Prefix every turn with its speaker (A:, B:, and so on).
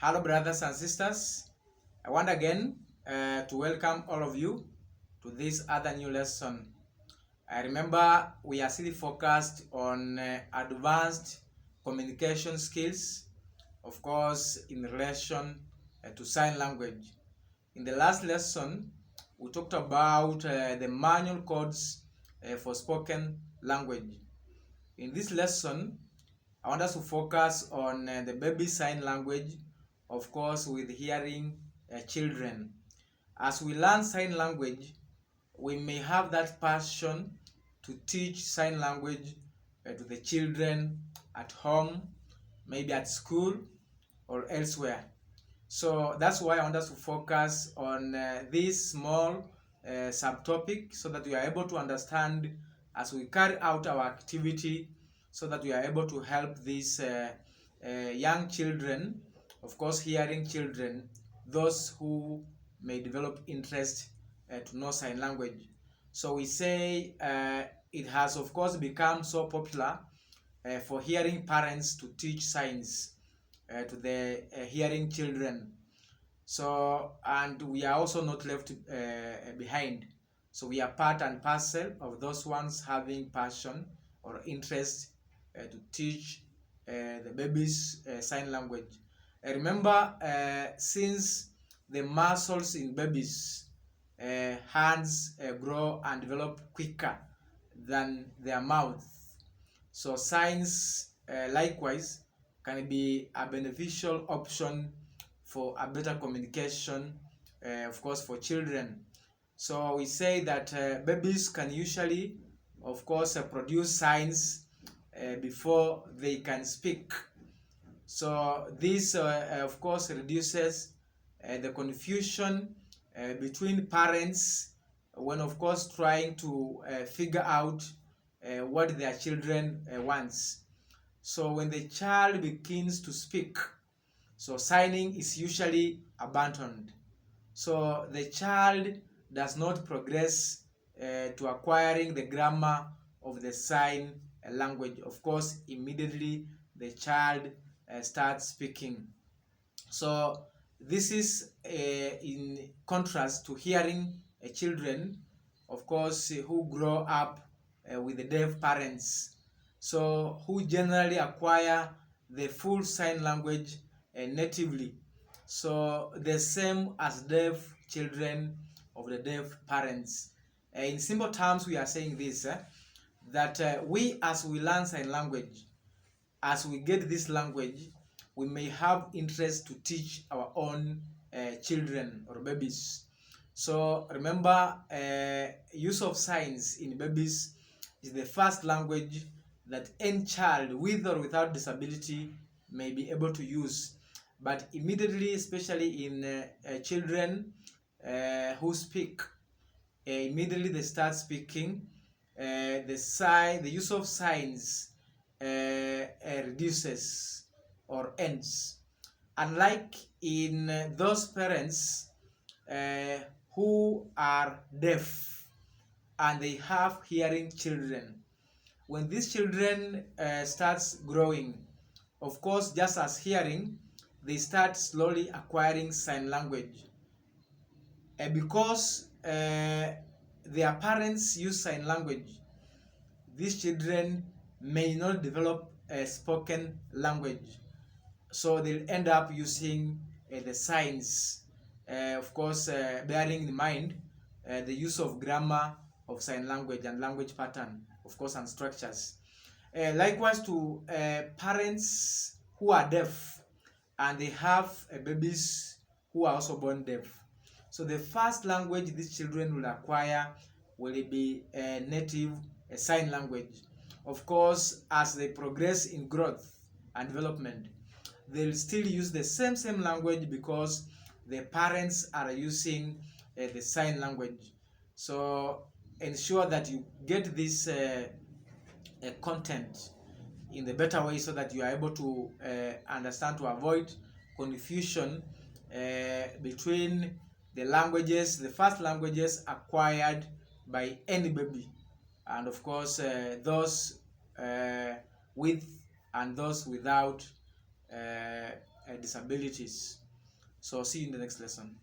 A: Hello, brothers and sisters. I want again to welcome all of you to this other new lesson. I remember we are still focused on advanced communication skills, of course, in relation to sign language. In the last lesson, we talked about the manual codes for spoken language. In this lesson, I want us to focus on the baby sign language, of course, with hearing children. As we learn sign language, we may have that passion to teach sign language to the children at home, maybe at school or elsewhere. So that's why I want us to focus on this small subtopic so that we are able to understand as we carry out our activity, so that we are able to help these young children, of course hearing children, those who may develop interest to know sign language. So we say it has of course become so popular for hearing parents to teach signs to the hearing children. So, and we are also not left behind. So we are part and parcel of those ones having passion or interest to teach the babies sign language. Remember, since the muscles in babies' hands grow and develop quicker than their mouth, so signs likewise can be a beneficial option for a better communication, of course, for children. So we say that babies can usually, of course, produce signs before they can speak. So this, of course, reduces the confusion between parents when, of course, trying to figure out what their children wants. So when the child begins to speak, so signing is usually abandoned. So the child does not progress to acquiring the grammar of the sign language. Of course, immediately the child starts speaking. So this is in contrast to hearing children, of course, who grow up with the deaf parents, so who generally acquire the full sign language natively. So the same as deaf children of the deaf parents. In simple terms, we are saying this, that we, as we learn sign language, as we get this language, we may have interest to teach our own children or babies. So remember, use of signs in babies is the first language that any child with or without disability may be able to use. But immediately, especially in children who speak, immediately they start speaking, the use of signs reduces or ends. Unlike in those parents who are deaf and they have hearing children, when these children starts growing, of course, just as hearing, they start slowly acquiring sign language. Because their parents use sign language, these children may not develop a spoken language. So they'll end up using the signs, of course, bearing in mind the use of grammar of sign language and language pattern, of course, and structures. Likewise to parents who are deaf and they have babies who are also born deaf. So the first language these children will acquire will be a native sign language. Of course, as they progress in growth and development, they'll still use the same language because the parents are using the sign language. So ensure that you get this content in the better way so that you are able to understand, to avoid confusion between the languages, the first languages acquired by any baby, and of course those with and those without disabilities. So see you in the next lesson.